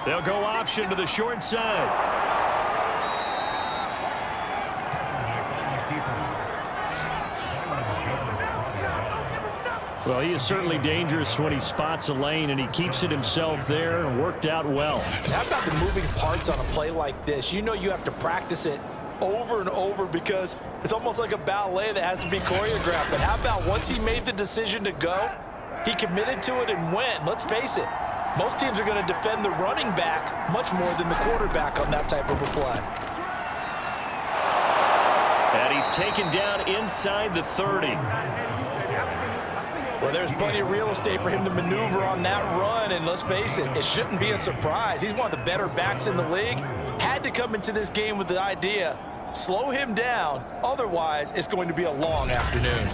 They'll go option to the short side. Well, he is certainly dangerous when he spots a lane, and he keeps it himself there and worked out well. And how about the moving parts on a play like this? You know you have to practice it over and over because it's almost like a ballet that has to be choreographed. But how about once he made the decision to go, he committed to it and went. Let's face it, most teams are going to defend the running back much more than the quarterback on that type of a play. And he's taken down inside the 30. Well, there's plenty of real estate for him to maneuver on that run, and let's face it, it shouldn't be a surprise. He's one of the better backs in the league. Had to come into this game with the idea, slow him down, otherwise it's going to be a long afternoon.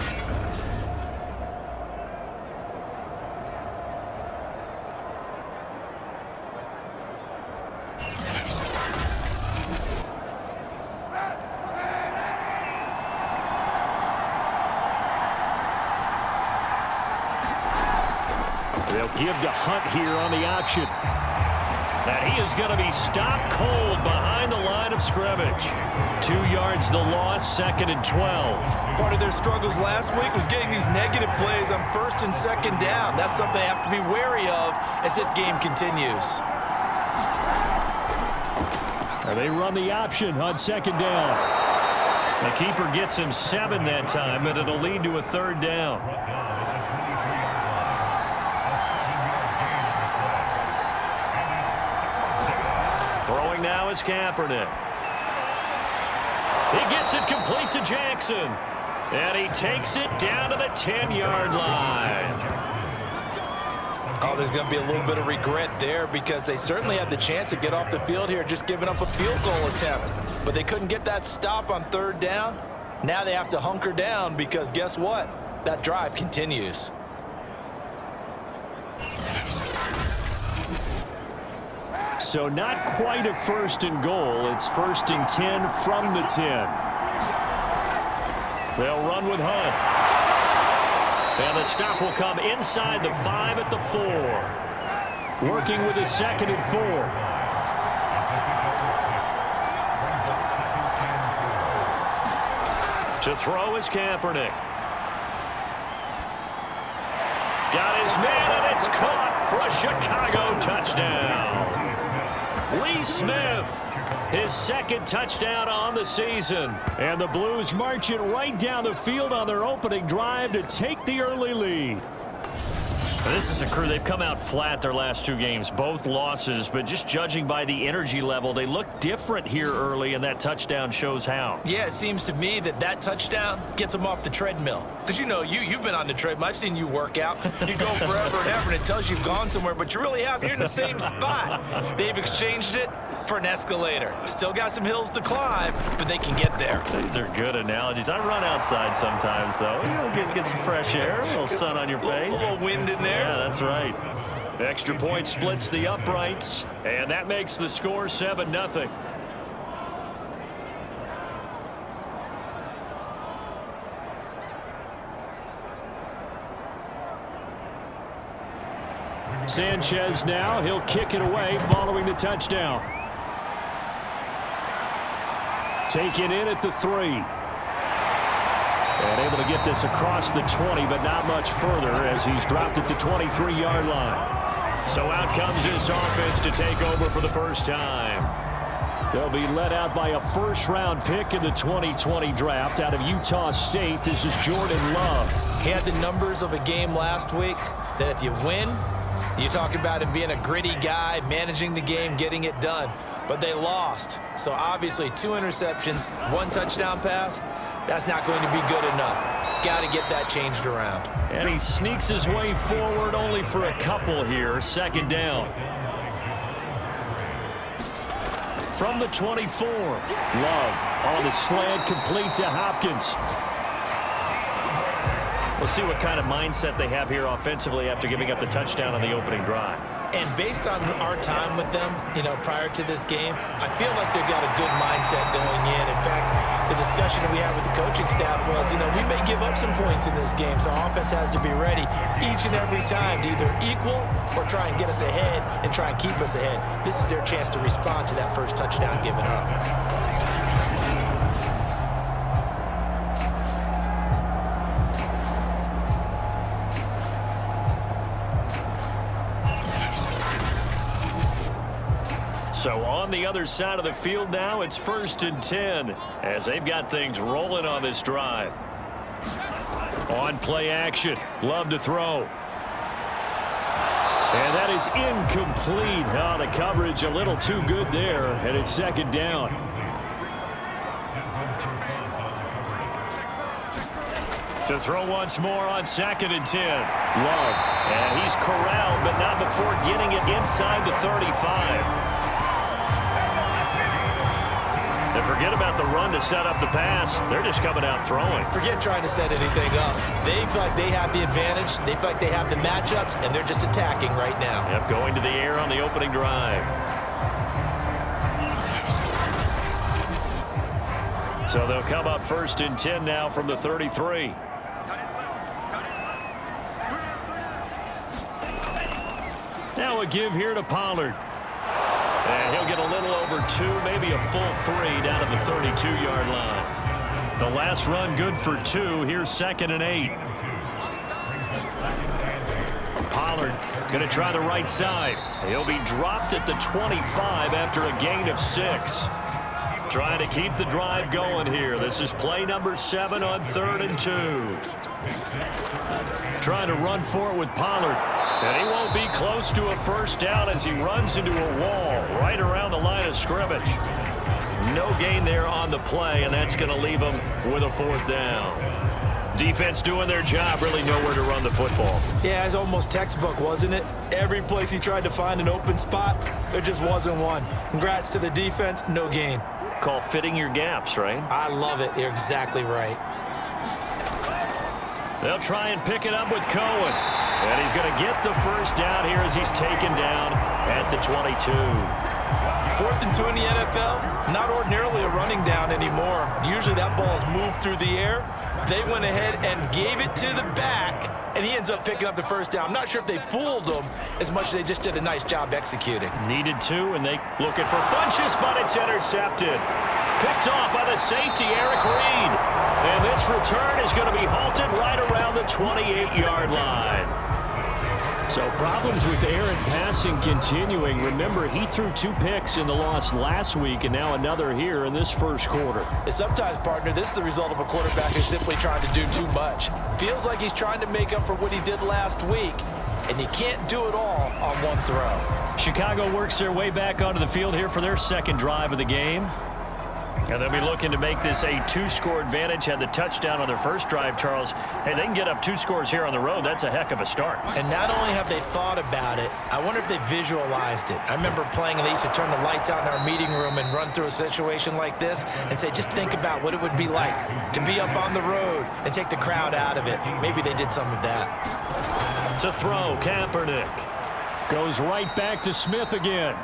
They'll give to Hunt here on the option. And he is going to be stopped cold behind the line of scrimmage. 2 yards the loss, 2nd and 12. Part of their struggles last week was getting these negative plays on 1st and 2nd down. That's something they have to be wary of as this game continues. And they run the option on 2nd down. The keeper gets him 7 that time, but it'll lead to a 3rd down. Throwing now is Kaepernick. He gets it complete to Jackson. And he takes it down to the 10-yard line. Oh, there's going to be a little bit of regret there because they certainly had the chance to get off the field here, just giving up a field goal attempt. But they couldn't get that stop on 3rd down. Now they have to hunker down because guess what? That drive continues. So not quite a 1st and goal. It's 1st and 10 from the 10. They'll run with Hunt. And the stop will come inside the 5 at the 4. Working with a 2nd and 4. To throw is Kaepernick. Got his man, and it's caught for a Chicago touchdown. Lee Smith, his 2nd touchdown on the season. And the Blues march it right down the field on their opening drive to take the early lead. This is a crew. They've come out flat their last 2 games, both losses, but just judging by the energy level, they look different here early, and that touchdown shows how. Yeah, it seems to me that touchdown gets them off the treadmill. Because, you know, you've been on the treadmill. I've seen you work out. You go forever and ever, and it tells you you've gone somewhere, but you really have. You're in the same spot. They've exchanged it for an escalator. Still got some hills to climb, but they can get there. These are good analogies. I run outside sometimes, though. Get some fresh air, a little sun on your face. A little wind in there. Yeah, that's right. Extra point splits the uprights, and that makes the score 7-0. Sanchez now. He'll kick it away following the touchdown. Taken in at the 3. And able to get this across the 20, but not much further as he's dropped it to 23-yard line. So out comes this offense to take over for the first time. They'll be led out by a first-round pick in the 2020 draft out of Utah State. This is Jordan Love. He had the numbers of a game last week that if you win, you talk about him being a gritty guy, managing the game, getting it done. But they lost. So obviously 2 interceptions, 1 touchdown pass. That's not going to be good enough. Got to get that changed around. And he sneaks his way forward only for a couple here. 2nd down. From the 24. Love on the slant, complete to Hopkins. We'll see what kind of mindset they have here offensively after giving up the touchdown on the opening drive. And based on our time with them, prior to this game, I feel like they've got a good mindset going in. In fact, the discussion that we had with the coaching staff was, we may give up some points in this game, so our offense has to be ready each and every time to either equal or try and get us ahead and try and keep us ahead. This is their chance to respond to that first touchdown given up. So on the other side of the field now, it's 1st and 10 as they've got things rolling on this drive. On play action, Love to throw. And that is incomplete. Oh, the coverage a little too good there, and it's 2nd down. To throw once more on 2nd and 10. Love. And he's corralled, but not before getting it inside the 35. And forget about the run to set up the pass. They're just coming out throwing. Forget trying to set anything up. They feel like they have the advantage. They feel like they have the matchups, and they're just attacking right now. Yep, going to the air on the opening drive. So they'll come up 1st and 10 now from the 33. Now a give here to Pollard. And he'll get a little over 2, maybe a full 3 down at the 32-yard line. The last run good for 2. Here's 2nd and 8. Pollard going to try the right side. He'll be dropped at the 25 after a gain of 6. Trying to keep the drive going here. This is play number 7 on 3rd and 2. Trying to run for it with Pollard. And he won't be close to a first down as he runs into a wall right around the line of scrimmage. No gain there on the play, and that's going to leave him with a 4th down. Defense doing their job, really nowhere to run the football. Yeah, it's almost textbook, wasn't it? Every place he tried to find an open spot, there just wasn't one. Congrats to the defense, no gain. Call fitting your gaps, right? I love it. You're exactly right. They'll try and pick it up with Cohen. And he's going to get the first down here as he's taken down at the 22. 4th and 2 in the NFL, not ordinarily a running down anymore. Usually that ball is moved through the air. They went ahead and gave it to the back, and he ends up picking up the first down. I'm not sure if they fooled him as much as they just did a nice job executing. Needed to, and they looking for Funchess, but it's intercepted. Picked off by the safety, Eric Reed. And this return is going to be halted right around the 28-yard line. So problems with Aaron passing continuing. Remember, he threw 2 picks in the loss last week and now another here in this first quarter. And sometimes, partner, this is the result of a quarterback who's simply trying to do too much. Feels like he's trying to make up for what he did last week, and he can't do it all on one throw. Chicago works their way back onto the field here for their 2nd drive of the game. And they'll be looking to make this a 2-score advantage. Had the touchdown on their first drive, Charles. Hey, they can get up 2 scores here on the road. That's a heck of a start. And not only have they thought about it, I wonder if they visualized it. I remember playing, and they used to turn the lights out in our meeting room and run through a situation like this and say, just think about what it would be like to be up on the road and take the crowd out of it. Maybe they did some of that. To throw, Kaepernick. Goes right back to Smith again.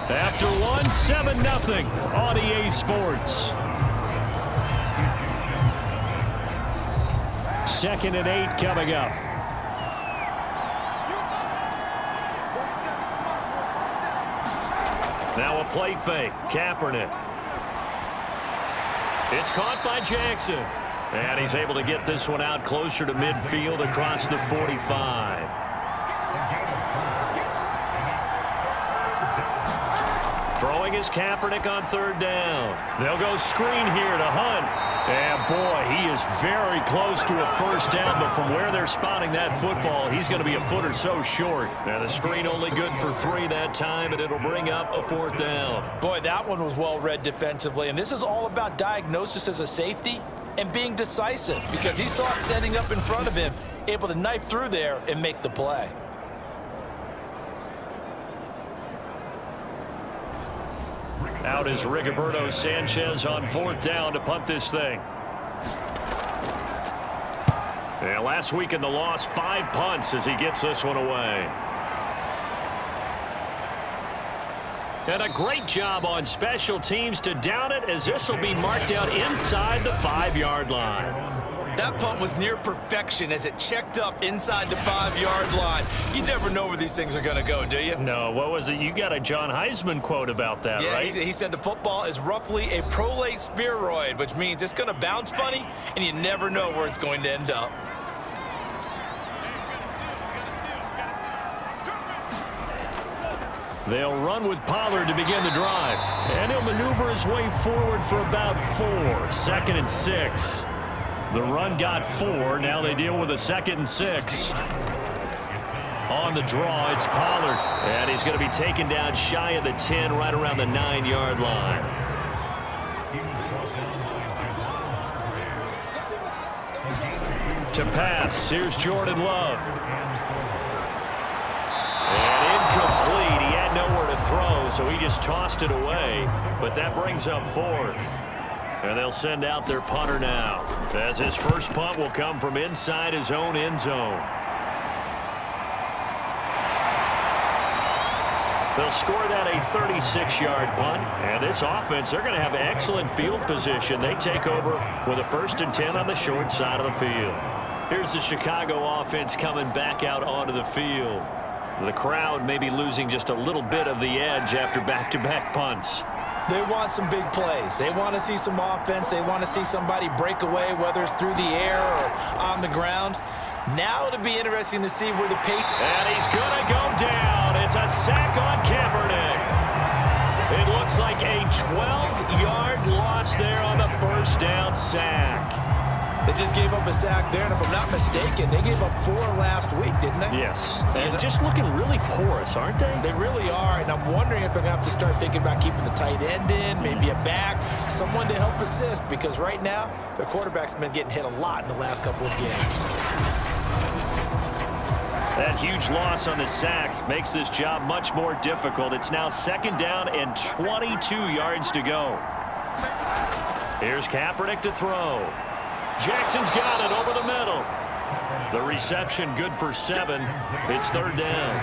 After 1, 7-0 on EA Sports. 2nd and 8 coming up. Now a play fake. Kaepernick. It's caught by Jackson. And he's able to get this one out closer to midfield across the 45. Throwing is Kaepernick on 3rd down. They'll go screen here to Hunt. And, boy, he is very close to a first down, but from where they're spotting that football, he's going to be a foot or so short. And the screen only good for 3 that time, and it'll bring up a 4th down. Boy, that one was well read defensively, and this is all about diagnosis as a safety and being decisive because he saw it setting up in front of him, able to knife through there and make the play. Out is Rigoberto Sanchez on 4th down to punt this thing. And last week in the loss, 5 punts as he gets this one away. And a great job on special teams to down it, as this will be marked out inside the 5-yard line. That punt was near perfection as it checked up inside the 5-yard line. You never know where these things are going to go, do you? No, what was it? You got a John Heisman quote about that, yeah, right? He said the football is roughly a prolate spheroid, which means it's going to bounce funny, and you never know where it's going to end up. They'll run with Pollard to begin the drive. And he'll maneuver his way forward for about 4. 2nd and 6. The run got 4. Now they deal with a 2nd and 6. On the draw, it's Pollard. And he's going to be taken down shy of the 10, right around the 9-yard line. To pass, here's Jordan Love. And incomplete. He had nowhere to throw, so he just tossed it away. But that brings up 4th. And they'll send out their punter now, as his first punt will come from inside his own end zone. They'll score that a 36-yard punt. And this offense, they're going to have excellent field position. They take over with a 1st and 10 on the short side of the field. Here's the Chicago offense coming back out onto the field. The crowd may be losing just a little bit of the edge after back-to-back punts. They want some big plays. They want to see some offense. They want to see somebody break away, whether it's through the air or on the ground. Now it'll be interesting to see where the And he's going to go down. It's a sack on Kaepernick. It looks like a 12-yard loss there on the first down sack. They just gave up a sack there, and if I'm not mistaken, they gave up 4 last week, didn't they? Yes. And just looking really porous, aren't they? They really are, and I'm wondering if they're going to have to start thinking about keeping the tight end in, maybe a back, someone to help assist, because right now, their quarterback's been getting hit a lot in the last couple of games. That huge loss on the sack makes this job much more difficult. It's now 2nd down and 22 yards to go. Here's Kaepernick to throw. Jackson's got it over the middle. The reception good for 7. It's 3rd down.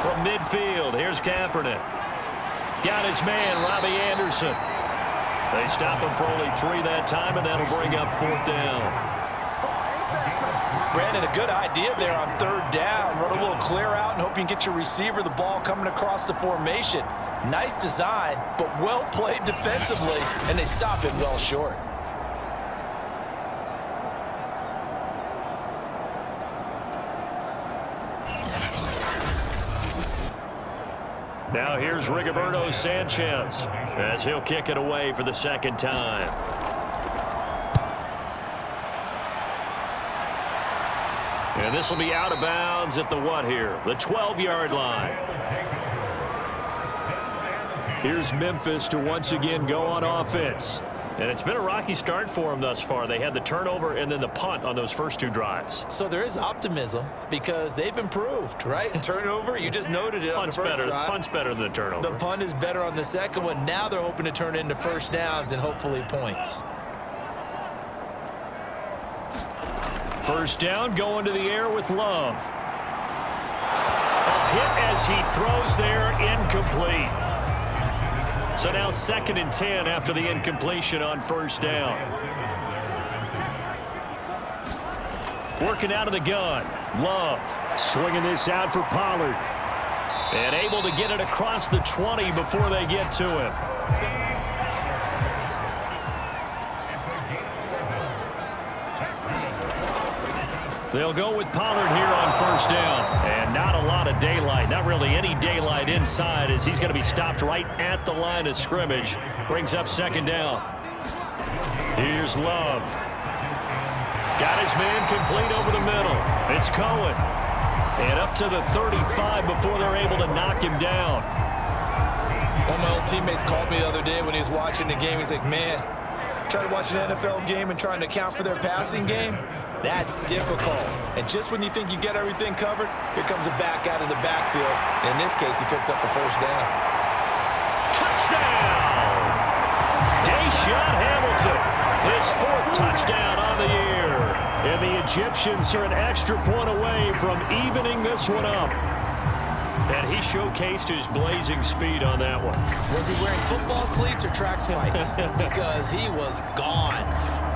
From midfield, here's Kaepernick. Got his man, Robbie Anderson. They stop him for only 3 that time, and that'll bring up 4th down. Brandon, a good idea there on 3rd down. Run a little clear out and hope you can get your receiver the ball coming across the formation. Nice design, but well played defensively, and they stop it well short. Now here's Rigoberto Sanchez as he'll kick it away for the 2nd time. And this will be out of bounds at the what here? The 12-yard line. Here's Memphis to once again go on offense. And it's been a rocky start for them thus far. They had the turnover and then the punt on those first 2 drives. So there is optimism because they've improved, right? Turnover, you just noted it on the first drive. Punt's better than the turnover. The punt is better on the second one. Now they're hoping to turn it into 1st downs and hopefully points. 1st down, going to the air with Love. A hit as he throws there, incomplete. So now 2nd and 10 after the incompletion on 1st down. Working out of the gun. Love swinging this out for Pollard. And able to get it across the 20 before they get to him. They'll go with Pollard here on 1st down. And not a lot of daylight. Not really any daylight inside as he's going to be stopped right at the line of scrimmage. Brings up 2nd down. Here's Love. Got his man complete over the middle. It's Cohen. And up to the 35 before they're able to knock him down. One of my old teammates called me the other day when he was watching the game. He's like, man, trying to watch an NFL game and trying to account for their passing game? That's difficult. And just when you think you get everything covered, here comes a back out of the backfield. And in this case, he picks up the 1st down. Touchdown! shot, Hamilton. His 4th touchdown on the year. And the Egyptians are an extra point away from evening this one up. And he showcased his blazing speed on that one. Was he wearing football cleats or track spikes? Because he was gone.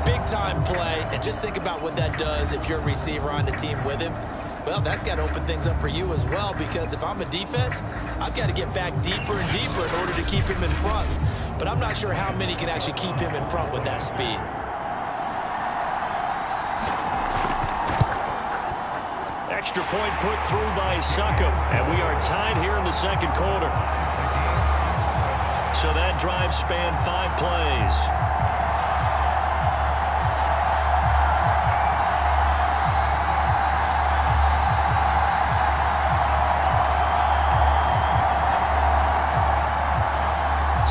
Big-time play. And just think about what that does if you're a receiver on the team with him. Well, that's got to open things up for you as well, because if I'm a defense, I've got to get back deeper and deeper in order to keep him in front. But I'm not sure how many can actually keep him in front with that speed. Extra point put through by Succop, and we are tied here in the 2nd quarter. So that drive spanned 5 plays.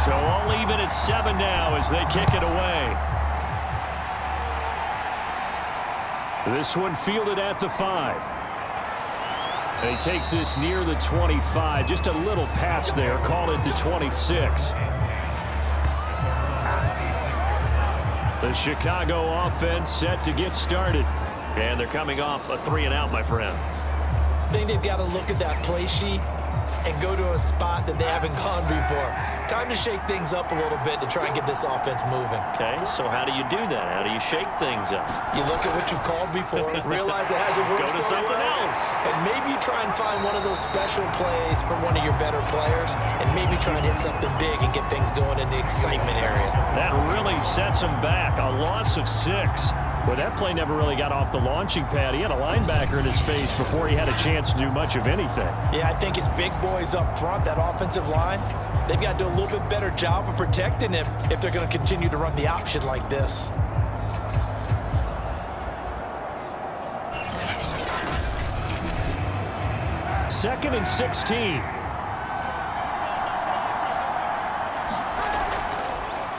So all even at 7 now as they kick it away. This one fielded at the 5. And he takes this near the 25. Just a little pass there. Call it the 26. The Chicago offense set to get started. And they're coming off a 3-and-out, my friend. I think they've got to look at that play sheet and go to a spot that they haven't gone before. Time to shake things up a little bit to try and get this offense moving. Okay, so how do you do that? How do you shake things up? You look at what you've called before, realize it hasn't worked Go to so something well, else. and maybe try and find one of those special plays from one of your better players, and maybe try and hit something big and get things going in the excitement area. That really sets him back. A loss of 6. Well, that play never really got off the launching pad. He had a linebacker in his face before he had a chance to do much of anything. Yeah, I think his big boys up front, that offensive line, they've got to do a little bit better job of protecting him if they're going to continue to run the option like this. Second and 16.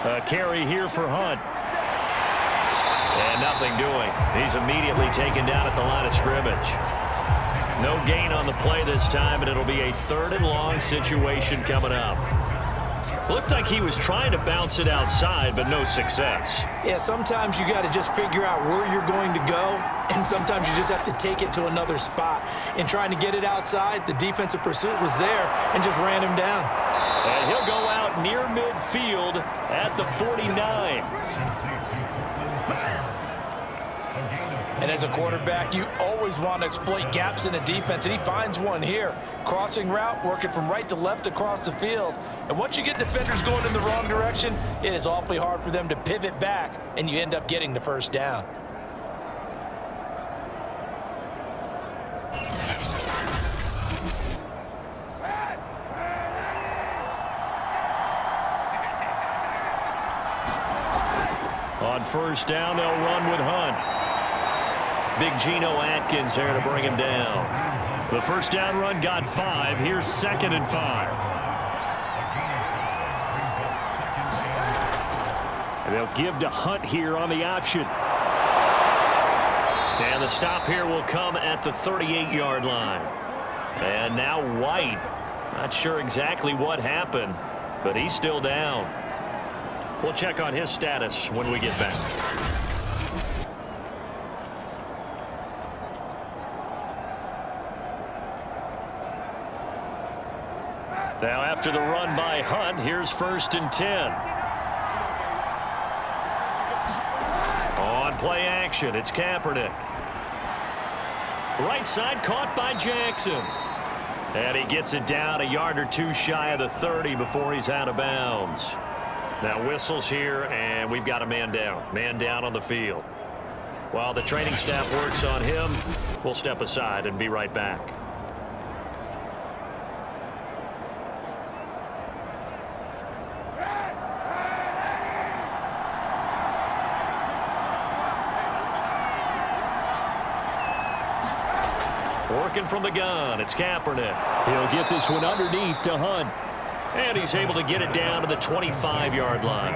A carry here for Hunt. And nothing doing. He's immediately taken down at the line of scrimmage. No gain on the play this time, and it'll be a 3rd and long situation coming up. Looked like he was trying to bounce it outside, but no success. Yeah, sometimes you got to just figure out where you're going to go, and sometimes you just have to take it to another spot. In trying to get it outside, the defensive pursuit was there and just ran him down. And he'll go out near midfield at the 49. And as a quarterback, you always want to exploit gaps in a defense, and he finds one here. Crossing route, working from right to left across the field. And once you get defenders going in the wrong direction, it is awfully hard for them to pivot back, and you end up getting the 1st down. On 1st down, they'll run with Hunt. Big Geno Atkins there to bring him down. The 1st down run got 5. Here's 2nd and 5. And they'll give to Hunt here on the option. And the stop here will come at the 38-yard line. And now White. Not sure exactly what happened, but he's still down. We'll check on his status when we get back. Now after the run by Hunt, here's 1st and 10. On play action, it's Kaepernick. Right side caught by Jackson. And he gets it down a yard or 2 shy of the 30 before he's out of bounds. Now whistles here, and we've got a man down. Man down on the field. While the training staff works on him, we'll step aside and be right back. Working from the gun, it's Kaepernick. He'll get this one underneath to Hunt. And he's able to get it down to the 25-yard line.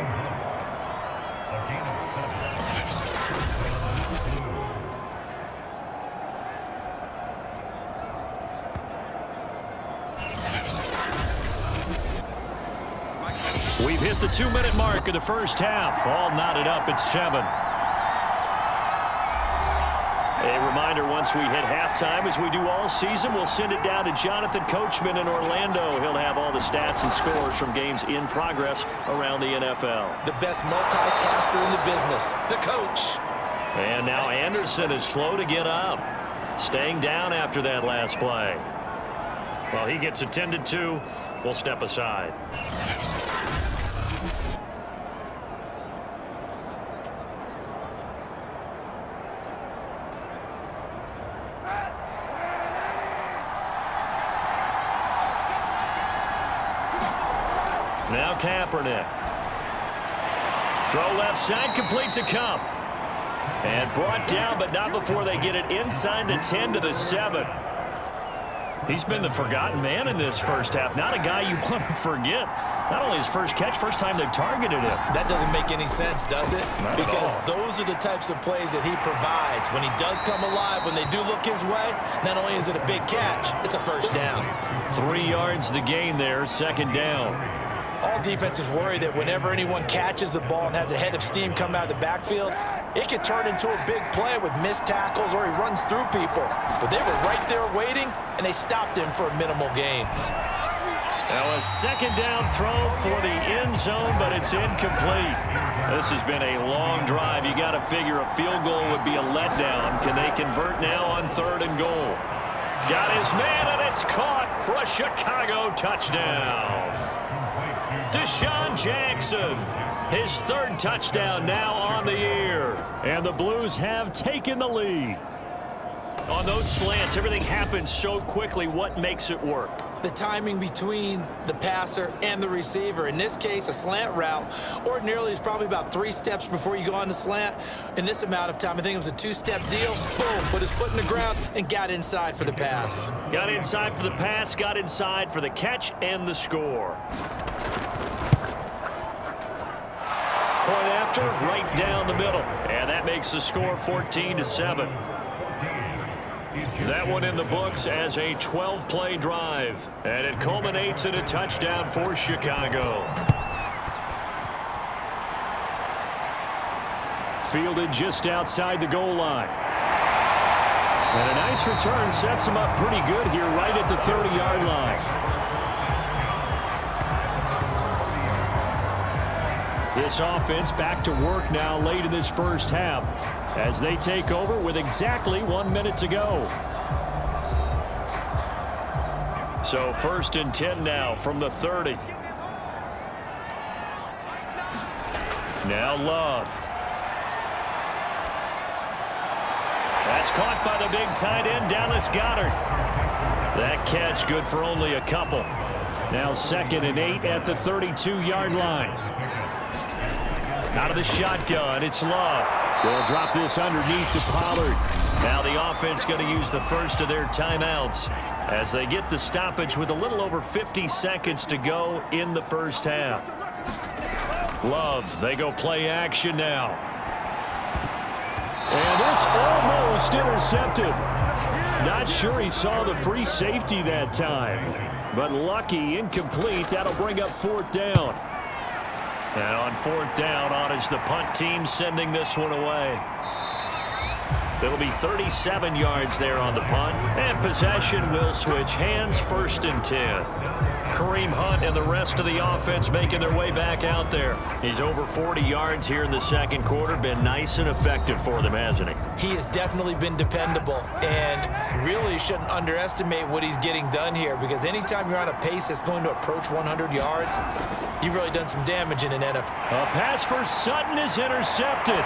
We've hit hit the 2-minute mark of the first half. All knotted up at 7. A reminder, once we hit halftime, as we do all season, we'll send it down to Jonathan Coachman in Orlando. He'll have all the stats and scores from games in progress around the NFL. The best multitasker in the business, the coach. And now Anderson is slow to get up, staying down after that last play. Well, he gets attended to. We'll step aside. Now Kaepernick. Throw left side, complete to Cup. And brought down, but not before they get it inside the 10 to the 7. He's been the forgotten man in this first half. Not a guy you want to forget. Not only his first catch, first time they've targeted him. That doesn't make any sense, does it? Not because at all. Those are the types of plays that he provides. When he does come alive, when they do look his way, not only is it a big catch, it's a first down. 3 yards the gain there, second down. All defenses worry that whenever anyone catches the ball and has a head of steam come out of the backfield, it could turn into a big play with missed tackles or he runs through people. But they were right there waiting, and they stopped him for a minimal gain. Now a second down throw for the end zone, but it's incomplete. This has been a long drive. You got to figure a field goal would be a letdown. Can they convert now on 3rd and goal? Got his man, and it's caught for a Chicago touchdown. Deshaun Jackson, his 3rd touchdown now on the year. And the Blues have taken the lead. On those slants, everything happens so quickly. What makes it work? The timing between the passer and the receiver. In this case, a slant route ordinarily is probably about 3 steps before you go on the slant. In this amount of time, I think it was a 2-step deal. Boom, put his foot in the ground and got inside for the pass. Got inside for the pass, got inside for the catch and the score. Point after, right down the middle. And that makes the score 14-7. That one in the books as a 12-play drive. And it culminates in a touchdown for Chicago. Fielded just outside the goal line. And a nice return sets him up pretty good here right at the 30-yard line. This offense back to work now late in this first half as they take over with exactly 1 minute to go. So 1st and 10 now from the 30. Now Love. That's caught by the big tight end, Dallas Goedert. That catch good for only a couple. Now 2nd and 8 at the 32-yard line. Out of the shotgun, it's Love. They'll drop this underneath to Pollard. Now the offense going to use the first of their timeouts as they get the stoppage with a little over 50 seconds to go in the first half. Love, they go play action now. And this almost intercepted. Not sure he saw the free safety that time. But lucky, incomplete. That'll bring up 4th down. And on 4th down, on is the punt team sending this one away. There'll be 37 yards there on the punt. And possession will switch hands, 1st and 10. Kareem Hunt and the rest of the offense making their way back out there. He's over 40 yards here in the second quarter. Been nice and effective for them, hasn't he? He has definitely been dependable, and really shouldn't underestimate what he's getting done here, because anytime you're on a pace that's going to approach 100 yards, you've really done some damage in an NFL. A pass for Sutton is intercepted.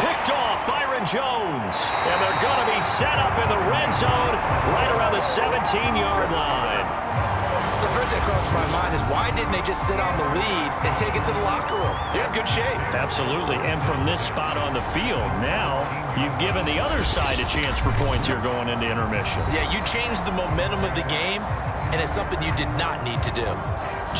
Picked off Byron Jones. And they're going to be set up in the red zone right around the 17-yard line. So first thing that crossed my mind is, why didn't they just sit on the lead and take it to the locker room? They're in good shape. Absolutely. And from this spot on the field, now you've given the other side a chance for points here going into intermission. Yeah, you changed the momentum of the game, and it's something you did not need to do.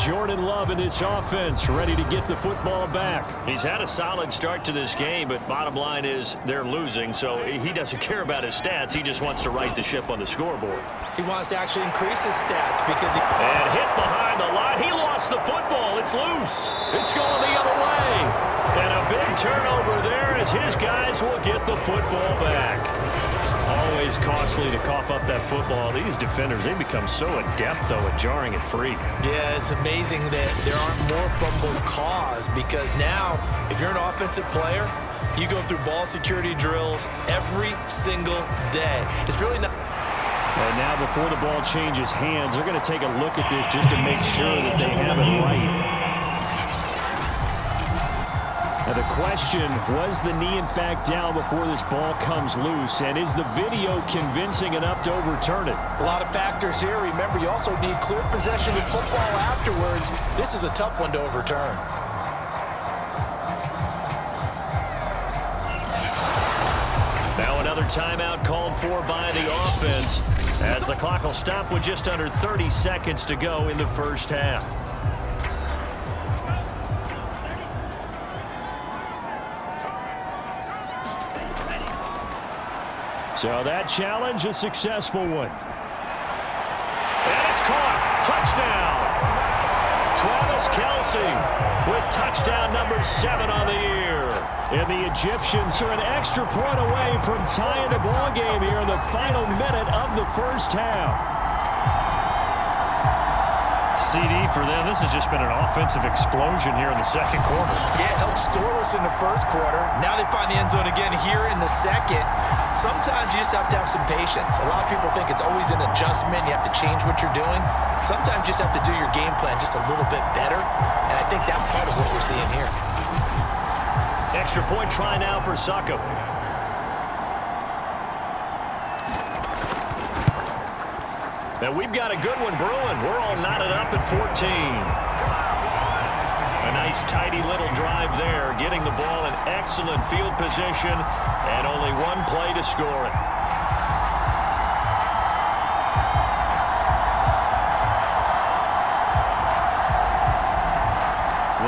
Jordan Love in this offense, ready to get the football back. He's had a solid start to this game, but bottom line is they're losing, so he doesn't care about his stats. He just wants to right the ship on the scoreboard. He wants to actually increase his stats because he... And hit behind the line. He lost the football. It's loose. It's going the other way. And a big turnover there as his guys will get the football back. Always costly to cough up that football. These defenders, they become so adept, though, at jarring it free. Yeah, it's amazing that there aren't more fumbles caused because now, if you're an offensive player, you go through ball security drills every single day. It's really not... And now before the ball changes hands, they're going to take a look at this just to make sure that they have it right. Now the question, was the knee in fact down before this ball comes loose? And is the video convincing enough to overturn it? A lot of factors here. Remember, you also need clear possession of football afterwards. This is a tough one to overturn. Now another timeout called for by the offense as the clock will stop with just under 30 seconds to go in the first half. So that challenge, a successful one. And it's caught. Touchdown. Travis Kelce with touchdown number 7 on the year. And the Egyptians are an extra point away from tying the ball game here in the final minute of the first half. CD for them. This has just been an offensive explosion here in the second quarter. Yeah, held scoreless in the first quarter. Now they find the end zone again here in the second. Sometimes you just have to have some patience. A lot of people think it's always an adjustment. You have to change what you're doing. Sometimes you just have to do your game plan just a little bit better. And I think that's part of what we're seeing here. Extra point try now for Saka. Now we've got a good one brewing. We're all knotted up at 14. A nice tidy little drive there, getting the ball in excellent field position, and only one play to score it.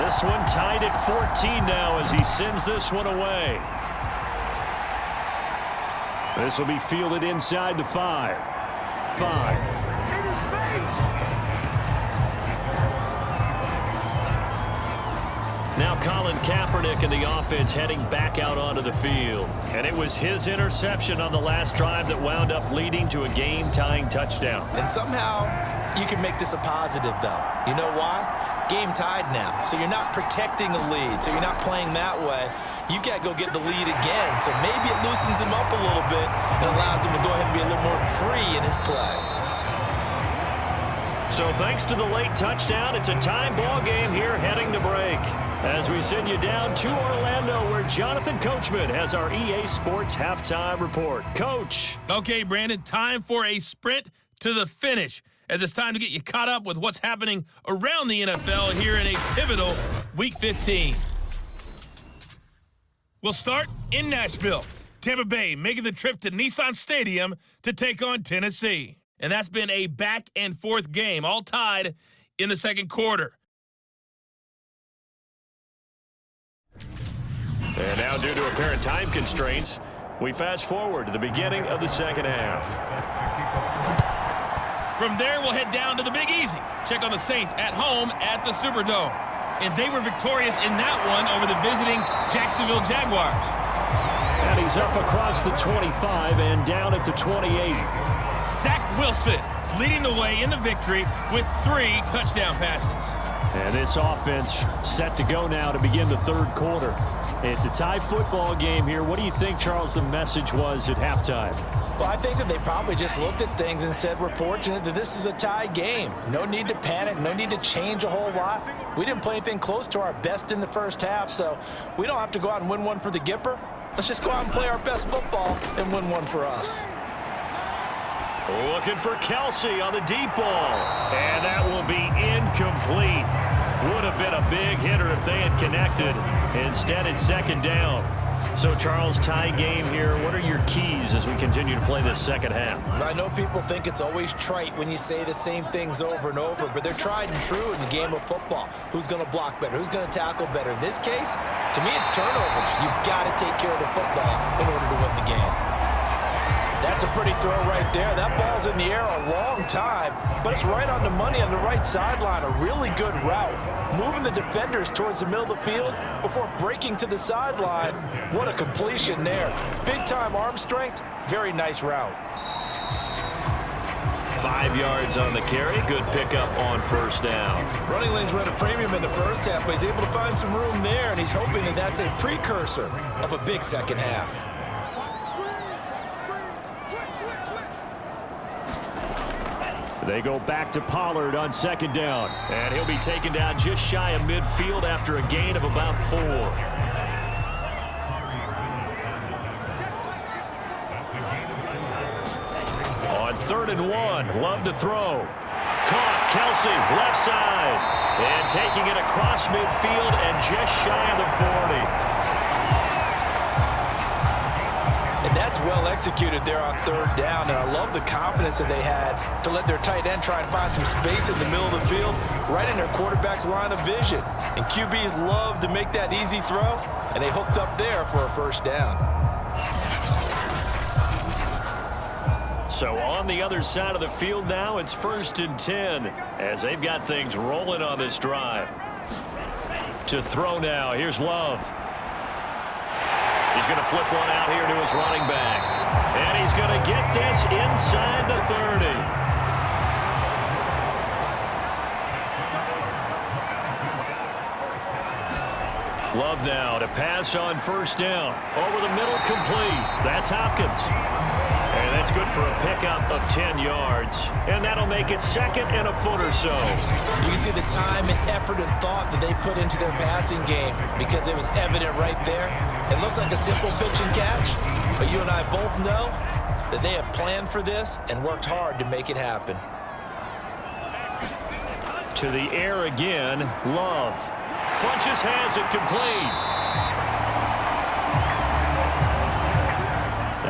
This one tied at 14 now as he sends this one away. This will be fielded inside the 5. Now Colin Kaepernick in the offense heading back out onto the field. And it was his interception on the last drive that wound up leading to a game-tying touchdown. And somehow you can make this a positive, though. You know why? Game tied now. So you're not protecting a lead. So you're not playing that way. You've got to go get the lead again. So maybe it loosens him up a little bit and allows him to go ahead and be a little more free in his play. So thanks to the late touchdown, it's a tie ball game here heading to break. As we send you down to Orlando, where Jonathan Coachman has our EA Sports halftime report. Coach. Okay, Brandon, time for a sprint to the finish, as it's time to get you caught up with what's happening around the NFL here in a pivotal Week 15. We'll start in Nashville. Tampa Bay making the trip to Nissan Stadium to take on Tennessee. And that's been a back-and-forth game, all tied in the second quarter. And now, due to apparent time constraints, we fast forward to the beginning of the second half. From there, we'll head down to the Big Easy. Check on the Saints at home at the Superdome. And they were victorious in that one over the visiting Jacksonville Jaguars. And he's up across the 25 and down at the 28. Zach Wilson leading the way in the victory with 3 touchdown passes. And this offense set to go now to begin the third quarter. It's a tie football game here. What do you think, Charles, the message was at halftime? Well, I think that they probably just looked at things and said, we're fortunate that this is a tie game. No need to panic, no need to change a whole lot. We didn't play anything close to our best in the first half, so we don't have to go out and win one for the Gipper. Let's just go out and play our best football and win one for us. Looking for Kelce on the deep ball. And that will be incomplete. Would have been a big hitter if they had connected. Instead, it's second down. So, Charles, tie game here. What are your keys as we continue to play this second half? I know people think it's always trite when you say the same things over and over, but they're tried and true in the game of football. Who's going to block better? Who's going to tackle better? In this case, to me, it's turnovers. You've got to take care of the football in order to win the game. That's a pretty throw right there. That ball's in the air a long time, but it's right on the money on the right sideline. A really good route. Moving the defenders towards the middle of the field before breaking to the sideline. What a completion there. Big-time arm strength. Very nice route. 5 yards on the carry. Good pickup on first down. Running lanes were at a premium in the first half, but he's able to find some room there, and he's hoping that that's a precursor of a big second half. They go back to Pollard on second down. And he'll be taken down just shy of midfield after a gain of about 4. On 3rd and 1, Love to throw. Caught, Kelsey, left side. And taking it across midfield and just shy of the 40. And that's well executed there on 3rd down, and I love the confidence that they had to let their tight end try and find some space in the middle of the field, right in their quarterback's line of vision. And QBs love to make that easy throw, and they hooked up there for a first down. So on the other side of the field now, it's 1st and 10 as they've got things rolling on this drive. To throw now, here's Love. He's going to flip one out here to his running back. And he's going to get this inside the 30. Love now to pass on first down. Over the middle, complete. That's Hopkins. And that's good for a pickup of 10 yards. And that'll make it 2nd and a foot or so. You can see the time and effort and thought that they put into their passing game because it was evident right there. It looks like a simple pitch and catch, but you and I both know that they have planned for this and worked hard to make it happen. To the air again, Love. Funches has it complete.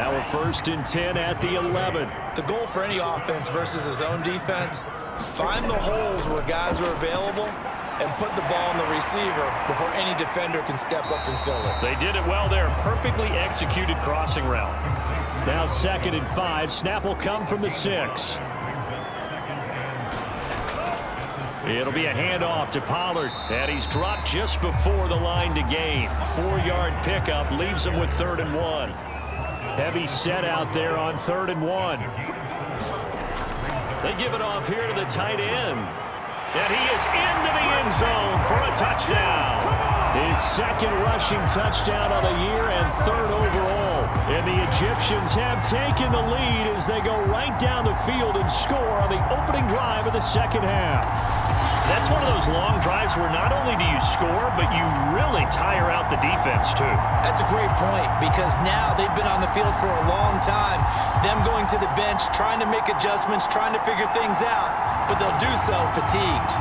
Now a 1st and 10 at the 11. The goal for any offense versus his own defense, find the holes where guys are available and put the ball on the receiver before any defender can step up and fill it. They did it well there. Perfectly executed crossing route. Now 2nd and 5. Snap will come from the 6. It'll be a handoff to Pollard. And he's dropped just before the line to gain. 4-yard pickup leaves him with 3rd and 1. Heavy set out there on 3rd and 1. They give it off here to the tight end. And he is into the end zone for a touchdown. His 2nd rushing touchdown on the year and 3rd overall. And the Egyptians have taken the lead as they go right down the field and score on the opening drive of the second half. That's one of those long drives where not only do you score, but you really tire out the defense, too. That's a great point because now they've been on the field for a long time. Them going to the bench, trying to make adjustments, trying to figure things out, but they'll do so fatigued.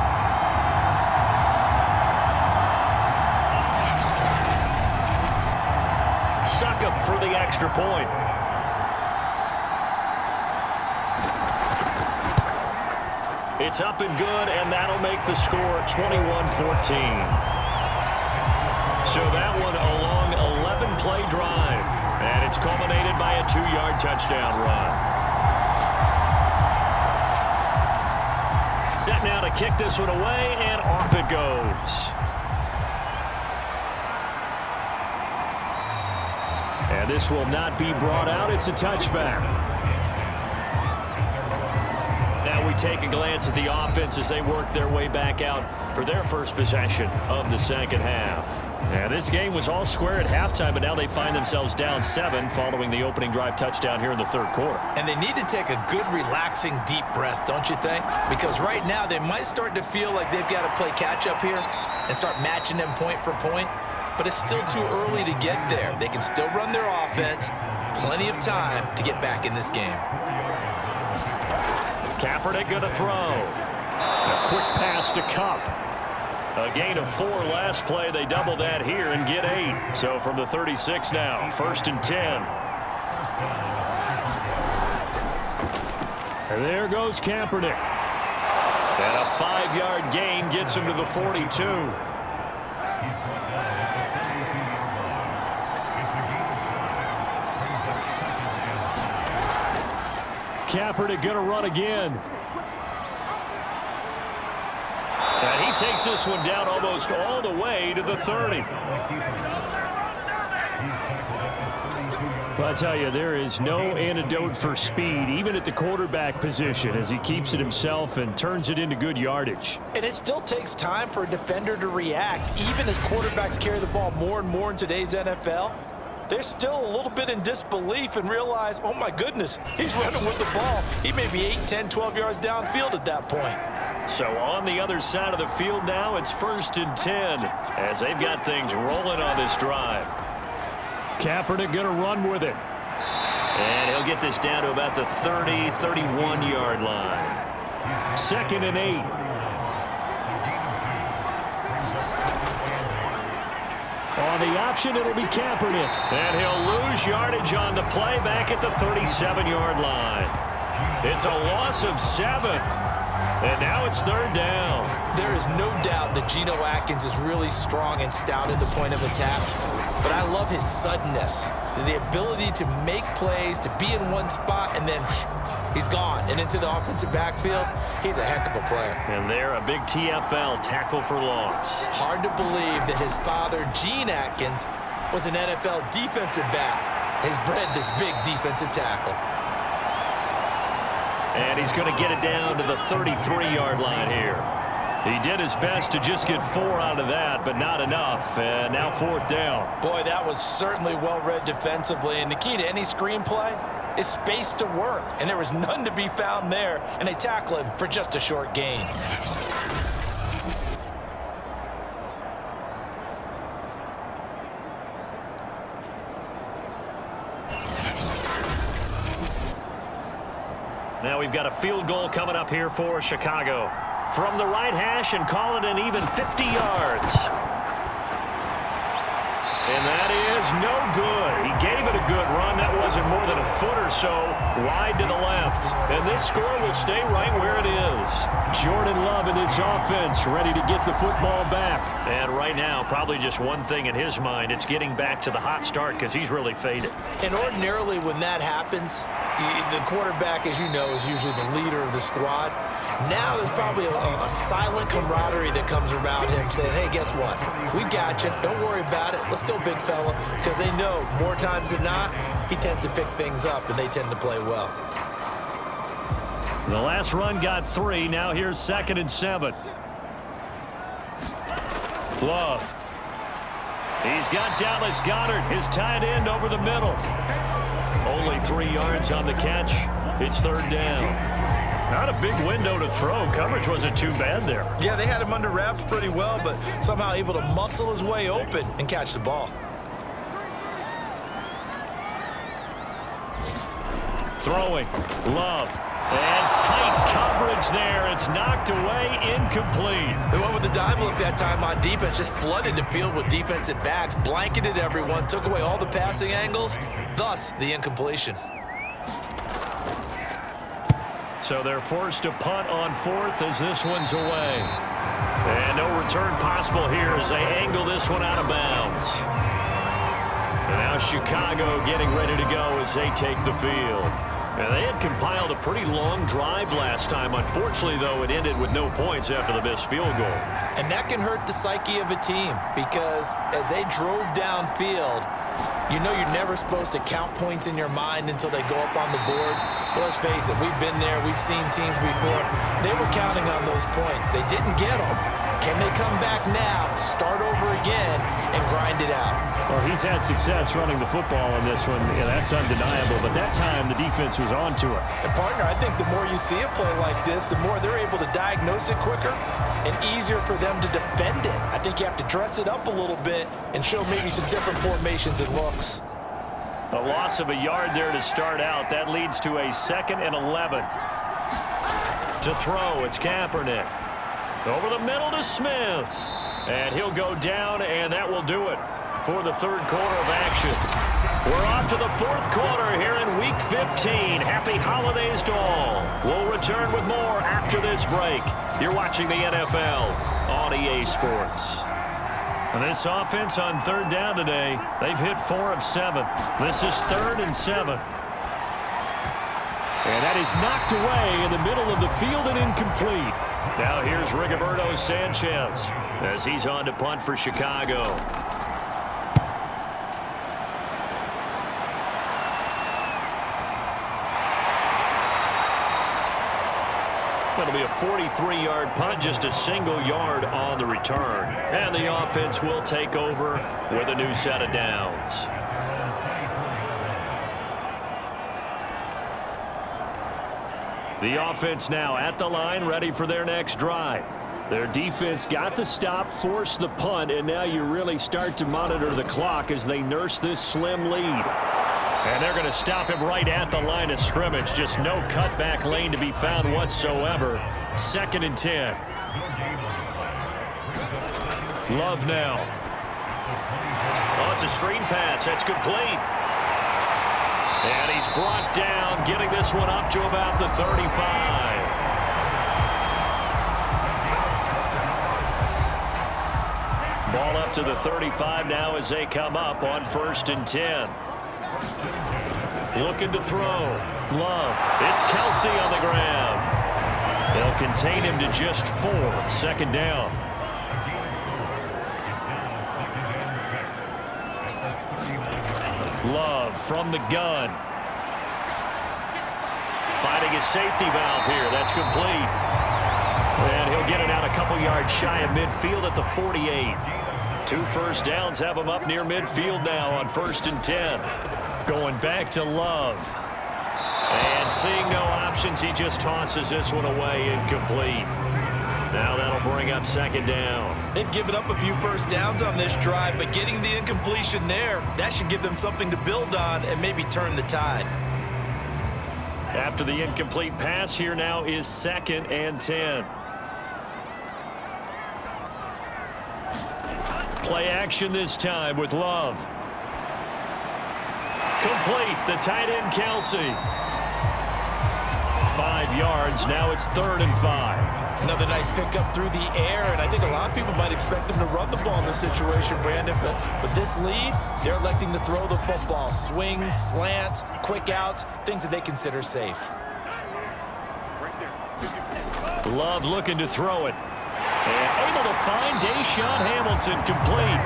Suck up for the extra point. It's up and good, and that'll make the score 21-14. So that one a long 11-play drive, and it's culminated by a 2-yard touchdown run. Set now to kick this one away, and off it goes. And this will not be brought out. It's a touchback. Now we take a glance at the offense as they work their way back out for their first possession of the second half. And this game was all square at halftime, but now they find themselves down 7 following the opening drive touchdown here in the 3rd quarter. And they need to take a good, relaxing, deep breath, don't you think? Because right now they might start to feel like they've got to play catch-up here and start matching them point for point. But it's still too early to get there. They can still run their offense. Plenty of time to get back in this game. Kaepernick going to throw. A quick pass to Cup. A gain of 4 last play. They double that here and get 8. So from the 36 now, 1st and 10. And there goes Kaepernick. And a 5-yard gain gets him to the 42. Kaepernick going to run again. And he takes this one down almost all the way to the 30. I'll tell you, there is no antidote for speed, even at the quarterback position, as he keeps it himself and turns it into good yardage. And it still takes time for a defender to react. Even as quarterbacks carry the ball more and more in today's NFL, they're still a little bit in disbelief and realize, oh my goodness, he's running with the ball. He may be 8, 10, 12 yards downfield at that point. So on the other side of the field now, it's 1st and 10 as they've got things rolling on this drive. Kaepernick going to run with it. And he'll get this down to about the 30, 31-yard line. 2nd and 8. On the option, it'll be Kaepernick. And he'll lose yardage on the play back at the 37-yard line. It's a loss of 7. And now it's 3rd down. There is no doubt that Geno Atkins is really strong and stout at the point of attack. But I love his suddenness, the ability to make plays, to be in one spot, and then he's gone. And into the offensive backfield, he's a heck of a player. And there, a big TFL, tackle for loss. Hard to believe that his father, Gene Atkins, was an NFL defensive back. Has bred this big defensive tackle. And he's going to get it down to the 33-yard line here. He did his best to just get 4 out of that, but not enough. And now 4th down. Boy, that was certainly well-read defensively. And the key to any screenplay is space to work. And there was none to be found there. And they tackle him for just a short gain. Now we've got a field goal coming up here for Chicago. From the right hash and call it an even 50 yards. And that is no good. He gave it a good run. That wasn't more than a foot or so wide to the left. And this score will stay right where it is. Jordan Love in this offense ready to get the football back. And right now, probably just one thing in his mind. It's getting back to the hot start because he's really faded. And ordinarily when that happens, the quarterback, as you know, is usually the leader of the squad. Now there's probably a silent camaraderie that comes around him saying, hey, guess what? We got you. Don't worry about it. Let's go, big fella. Because they know more times than not, he tends to pick things up, and they tend to play well. The last run got 3. Now here's 2nd and 7. Love. He's got Dallas Goedert, his tight end, over the middle. Only 3 yards on the catch. It's 3rd down. Not a big window to throw. Coverage wasn't too bad there. Yeah, they had him under wraps pretty well, but somehow able to muscle his way open and catch the ball. Throwing. Love. And tight coverage there. It's knocked away, incomplete. They went with the dime look that time on defense, just flooded the field with defensive backs, blanketed everyone, took away all the passing angles, thus the incompletion. So they're forced to punt on 4th as this one's away. And no return possible here as they angle this one out of bounds. And now Chicago getting ready to go as they take the field. And they had compiled a pretty long drive last time. Unfortunately, though, it ended with no points after the missed field goal. And that can hurt the psyche of a team because as they drove downfield, you know you're never supposed to count points in your mind until they go up on the board. But let's face it, we've been there. We've seen teams before. They were counting on those points. They didn't get them. Can they come back now, start over again, and grind it out? Well, he's had success running the football in this one. Yeah, that's undeniable. But that time, the defense was on to it. And, partner, I think the more you see a play like this, the more they're able to diagnose it quicker and easier for them to defend it. I think you have to dress it up a little bit and show maybe some different formations and looks. A loss of a yard there to start out. That leads to a 2nd and 11. To throw, it's Kaepernick. Over the middle to Smith. And he'll go down, and that will do it for the third quarter of action. We're off to the fourth quarter here in Week 15. Happy holidays to all. We'll return with more after this break. You're watching the NFL on EA Sports. And this offense on third down today, they've hit 4 of 7. This is 3rd and 7. And that is knocked away in the middle of the field and incomplete. Now here's Rigoberto Sanchez as he's on to punt for Chicago. It'll be a 43-yard punt, just a single yard on the return. And the offense will take over with a new set of downs. The offense now at the line, ready for their next drive. Their defense got the stop, forced the punt, and now you really start to monitor the clock as they nurse this slim lead. And they're going to stop him right at the line of scrimmage. Just no cutback lane to be found whatsoever. 2nd and 10. Love now. Oh, it's a screen pass. That's complete. And he's brought down, getting this one up to about the 35. Ball up to the 35 now as they come up on 1st and 10. Looking to throw. Love. It's Kelsey on the ground. They'll contain him to just 4. 2nd down. Love from the gun. Finding his safety valve here. That's complete. And he'll get it out a couple yards shy of midfield at the 48. 2 first downs have him up near midfield now on 1st and 10. Going back to Love. And seeing no options, he just tosses this one away, incomplete. Now that'll bring up 2nd down. They've given up a few first downs on this drive, but getting the incompletion there, that should give them something to build on and maybe turn the tide. After the incomplete pass, here now is 2nd and 10. Play action this time with Love. Complete, the tight end Kelsey. 5 yards, now it's 3rd and 5. Another nice pickup through the air, and I think a lot of people might expect them to run the ball in this situation, Brandon, but with this lead, they're electing to throw the football. Swings, slants, quick outs, things that they consider safe. Love looking to throw it. And able to find Deshaun Hamilton, complete.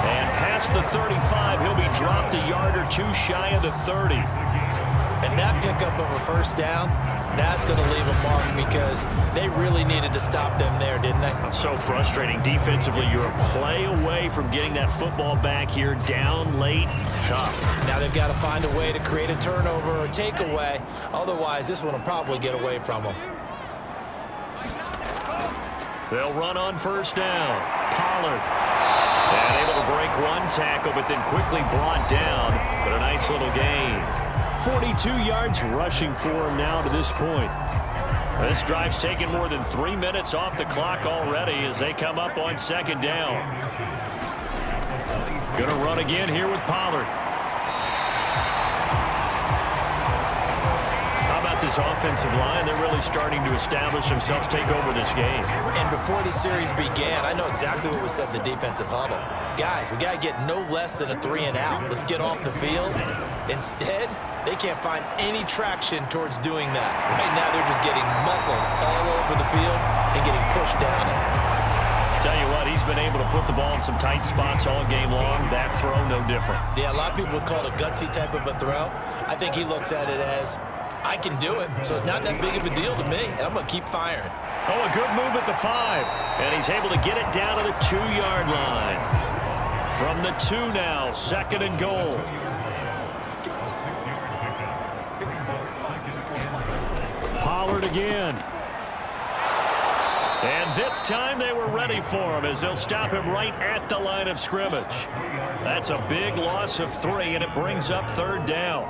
And past the 35, he'll be dropped a yard or 2 shy of the 30. And that pickup of a first down, that's going to leave a mark because they really needed to stop them there, didn't they? So frustrating. Defensively, you're a play away from getting that football back here, down late, tough. Now they've got to find a way to create a turnover or takeaway. Otherwise, this one will probably get away from them. They'll run on 1st down. Pollard. And able to break 1 tackle, but then quickly brought down. But a nice little gain. 42 yards rushing for him now to this point. This drive's taken more than 3 minutes off the clock already as they come up on 2nd down. Gonna run again here with Pollard. How about this offensive line? They're really starting to establish themselves, take over this game. And before the series began, I know exactly what was said in the defensive huddle. Guys, we got to get no less than a 3 and out. Let's get off the field. Instead, they can't find any traction towards doing that. Right now, they're just getting muscled all over the field and getting pushed down it. Tell you what, he's been able to put the ball in some tight spots all game long. That throw, no different. Yeah, a lot of people would call it a gutsy type of a throw. I think he looks at it as, I can do it, so it's not that big of a deal to me, and I'm going to keep firing. Oh, a good move at the 5. And he's able to get it down to the 2-yard line. From the 2 now, 2nd and goal. Pollard again. And this time they were ready for him as they'll stop him right at the line of scrimmage. That's a big loss of 3, and it brings up 3rd down.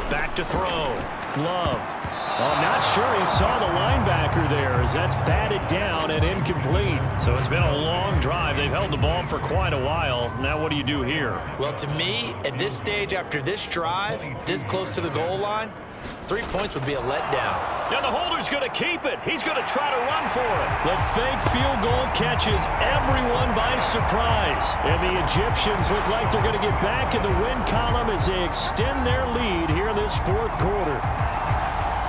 Back to throw. Love. Well, I'm not sure he saw the linebacker there as that's batted down and incomplete. So it's been a long drive. They've held the ball for quite a while. Now what do you do here? Well, to me, at this stage, after this drive, this close to the goal line, 3 points would be a letdown. And the holder's going to keep it. He's going to try to run for it. The fake field goal catches everyone by surprise. And the Egyptians look like they're going to get back in the win column as they extend their lead here in this fourth quarter.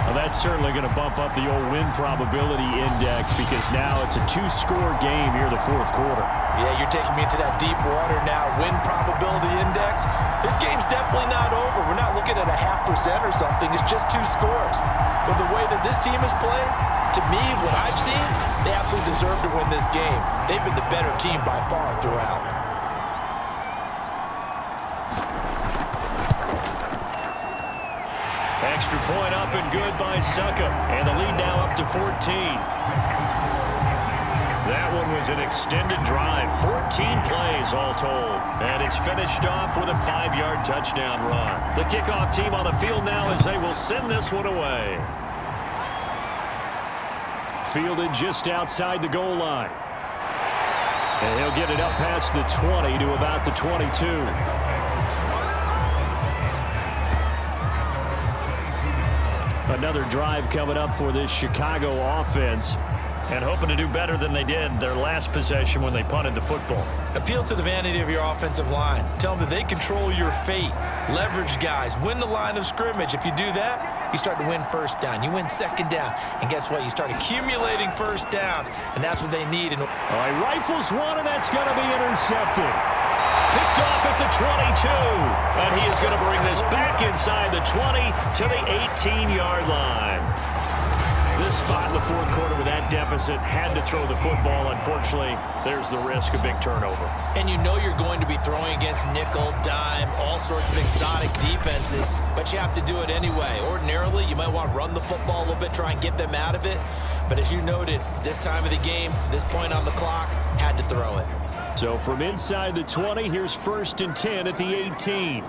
Well, that's certainly going to bump up the old win probability index because now it's a two-score game here in the fourth quarter. Yeah, you're taking me into that deep water now. Win probability index. This game's definitely not over. We're not looking at a 0.5% or something. It's just 2 scores. But the way that this team has played, to me, what I've seen, they absolutely deserve to win this game. They've been the better team by far throughout. Extra point up and good by Suckup. And the lead now up to 14. That one was an extended drive. 14 plays all told. And it's finished off with a 5-yard touchdown run. The kickoff team on the field now as they will send this one away. Fielded just outside the goal line. And he'll get it up past the 20 to about the 22. Another drive coming up for this Chicago offense. And hoping to do better than they did their last possession when they punted the football. Appeal to the vanity of your offensive line. Tell them that they control your fate. Leverage guys. Win the line of scrimmage. If you do that, you start to win first down. You win second down. And guess what? You start accumulating first downs. And that's what they need. All right, rifles one, and that's going to be intercepted. Picked off at the 22. And he is going to bring this back inside the 20 to the 18-yard line. This spot in the fourth quarter with that deficit had to throw the football. Unfortunately, there's the risk of big turnover. And you know you're going to be throwing against nickel, dime, all sorts of exotic defenses, but you have to do it anyway. Ordinarily, you might want to run the football a little bit, try and get them out of it. But as you noted, this time of the game, this point on the clock, had to throw it. So from inside the 20, here's 1st and 10 at the 18.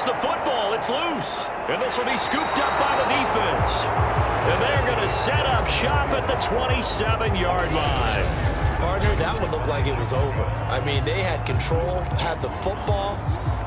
The football, it's loose, and this will be scooped up by the defense, and they're going to set up shop at the 27-yard line. Partner, that one looked like it was over. I mean, they had control, had the football,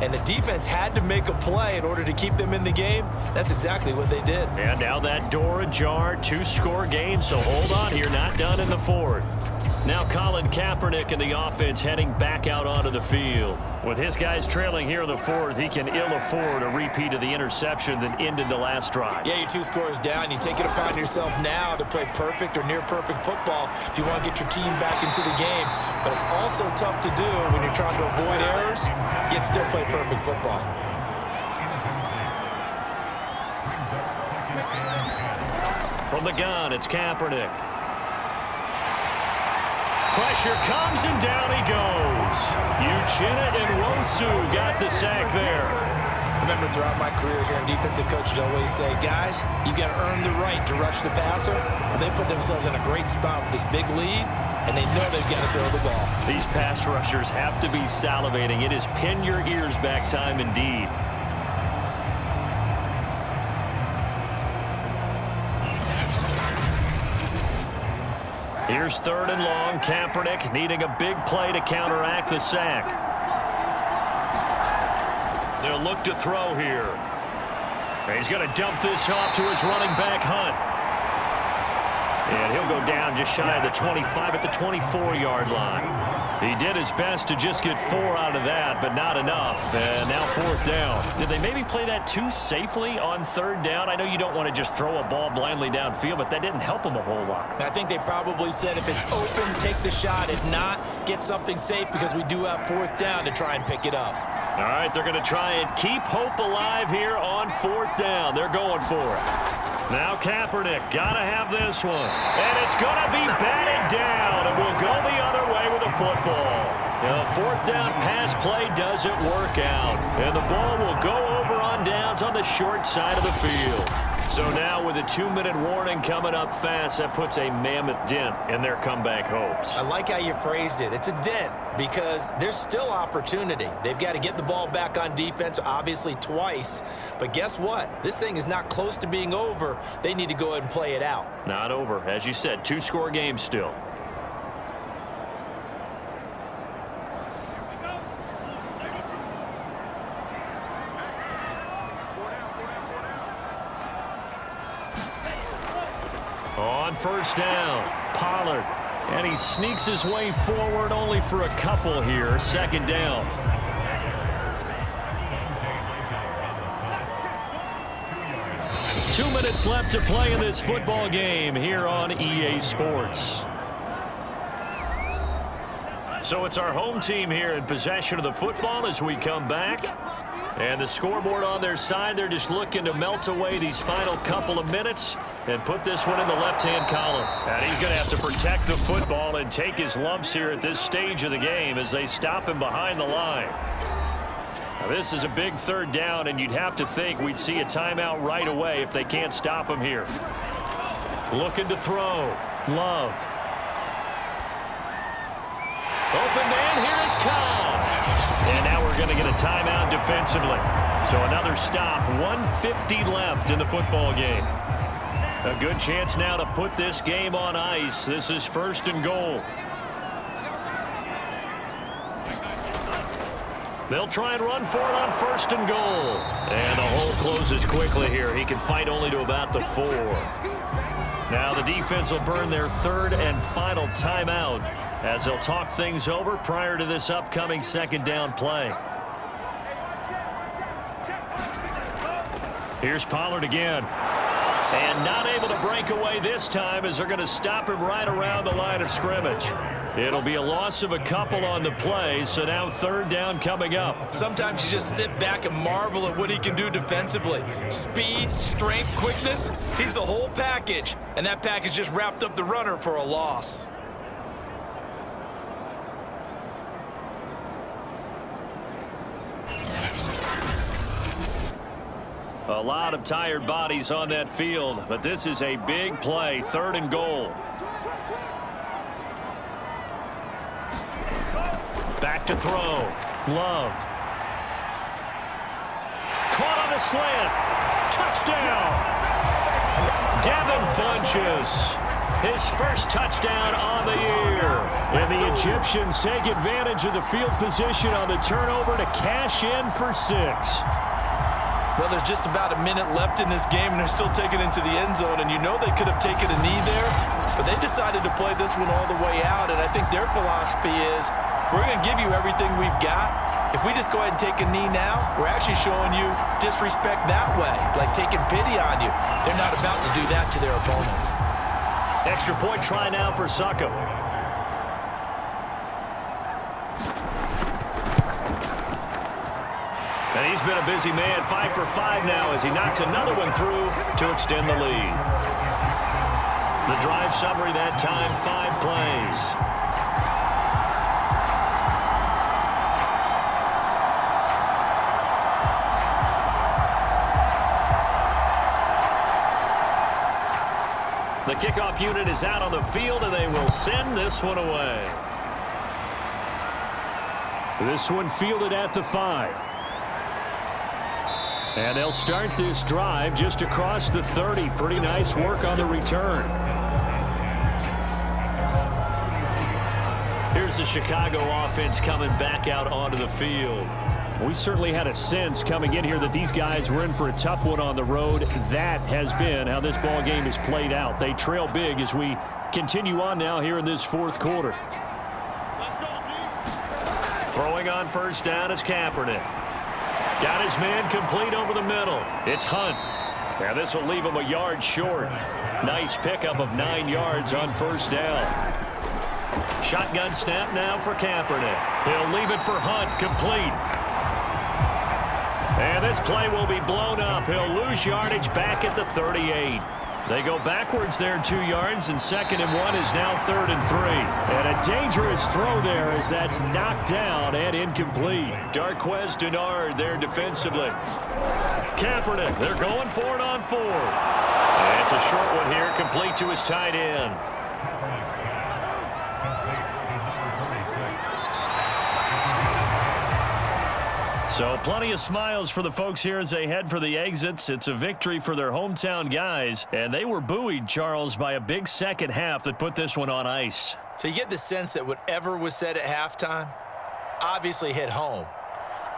and the defense had to make a play in order to keep them in the game. That's exactly what they did. And now that door ajar, 2-score game, so hold on here, not done in the fourth. Now Colin Kaepernick and the offense heading back out onto the field. With his guys trailing here in the fourth, he can ill afford a repeat of the interception that ended the last drive. Yeah, you're 2 scores down. You take it upon yourself now to play perfect or near-perfect football if you want to get your team back into the game. But it's also tough to do when you're trying to avoid errors, yet still play perfect football. From the gun, it's Kaepernick. Pressure comes, and down he goes. Uchenna and Wosu got the sack there. Remember, throughout my career here in defensive coaches always say, guys, you got to earn the right to rush the passer. Well, they put themselves in a great spot with this big lead, and they know they've got to throw the ball. These pass rushers have to be salivating. It is pin your ears back time indeed. Here's 3rd and long. Kaepernick needing a big play to counteract the sack. They'll look to throw here. He's going to dump this off to his running back, Hunt. And he'll go down just shy of the 25 at the 24-yard line. He did his best to just get 4 out of that, but not enough. And now 4th down. Did they maybe play that too safely on 3rd down? I know you don't want to just throw a ball blindly downfield, but that didn't help them a whole lot. I think they probably said if it's open, take the shot. If not, get something safe because we do have 4th down to try and pick it up. All right, they're going to try and keep hope alive here on 4th down. They're going for it. Now Kaepernick, got to have this one. And it's going to be batted down, and we'll go the other way with the football. The 4th down pass play doesn't work out. And the ball will go over on down touchdowns on the short side of the field. So now with a 2-minute warning coming up fast, that puts a mammoth dent in their comeback hopes. I like how you phrased it. It's a dent because there's still opportunity. They've got to get the ball back on defense, obviously twice. But guess what? This thing is not close to being over. They need to go ahead and play it out. Not over. As you said, 2-score game still. On first down, Pollard. And he sneaks his way forward only for a couple here. Second down. Two minutes left to play in this football game here on EA Sports. So it's our home team here in possession of the football as we come back. And the scoreboard on their side, they're just looking to melt away these final couple of minutes and put this one in the left-hand column. And he's going to have to protect the football and take his lumps here at this stage of the game as they stop him behind the line. Now, this is a big third down, and you'd have to think we'd see a timeout right away if they can't stop him here. Looking to throw. Love. Open man, here is Cobb. And now we're going to get a timeout defensively. So another stop, 1:50 left in the football game. A good chance now to put this game on ice. This is first and goal. They'll try and run for it on first and goal. And the hole closes quickly here. He can fight only to about the 4. Now the defense will burn their third and final timeout as they'll talk things over prior to this upcoming second down play. Here's Pollard again. And not able to break away this time as they're going to stop him right around the line of scrimmage. It'll be a loss of a couple on the play, so now third down coming up. Sometimes you just sit back and marvel at what he can do defensively. Speed, strength, quickness, he's the whole package. And that package just wrapped up the runner for a loss. A lot of tired bodies on that field, but this is a big play, third and goal. Back to throw. Love. Caught on the slant. Touchdown. Devin Funches. His first touchdown on the year. And the Egyptians take advantage of the field position on the turnover to cash in for 6. Well, there's just about a minute left in this game, and they're still taking it into the end zone. And you know they could have taken a knee there, but they decided to play this one all the way out. And I think their philosophy is, we're going to give you everything we've got. If we just go ahead and take a knee now, we're actually showing you disrespect that way, like taking pity on you. They're not about to do that to their opponent. Extra point try now for Succop. And he's been a busy man, 5 for 5 now as he knocks another one through to extend the lead. The drive summary that time, 5 plays. The kickoff unit is out on the field, and they will send this one away. This one fielded at the 5. And they'll start this drive just across the 30. Pretty nice work on the return. Here's the Chicago offense coming back out onto the field. We certainly had a sense coming in here that these guys were in for a tough one on the road. That has been how this ball game has played out. They trail big as we continue on now here in this fourth quarter. Throwing on first down is Kaepernick. Got his man complete over the middle. It's Hunt. Now this will leave him a yard short. Nice pickup of 9 yards on first down. Shotgun snap now for Kaepernick. He'll leave it for Hunt, complete. And this play will be blown up. He'll lose yardage back at the 38. They go backwards there 2 yards, and 2nd and 1 is now 3rd and 3. And a dangerous throw there as that's knocked down and incomplete. Darquez Denard there defensively. Kaepernick, they're going for it on 4. And it's a short one here, complete to his tight end. So plenty of smiles for the folks here as they head for the exits. It's a victory for their hometown guys, and they were buoyed, Charles, by a big second half that put this one on ice. So you get the sense that whatever was said at halftime obviously hit home.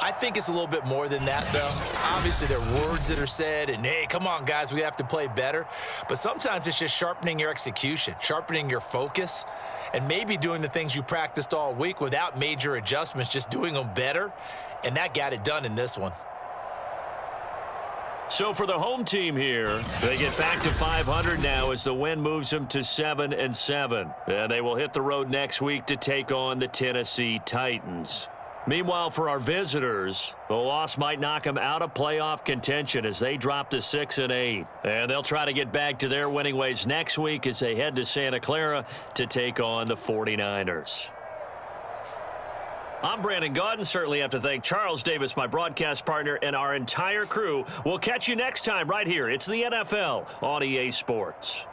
I think it's a little bit more than that, though. Obviously, there are words that are said, and, hey, come on, guys, we have to play better. But sometimes it's just sharpening your execution, sharpening your focus, and maybe doing the things you practiced all week without major adjustments, just doing them better. And that got it done in this one. So for the home team here, they get back to 500 now as the win moves them to 7-7. And they will hit the road next week to take on the Tennessee Titans. Meanwhile, for our visitors, the loss might knock them out of playoff contention as they drop to 6-8. And they'll try to get back to their winning ways next week as they head to Santa Clara to take on the 49ers. I'm Brandon Gaudin. Certainly have to thank Charles Davis, my broadcast partner, and our entire crew. We'll catch you next time right here. It's the NFL on EA Sports.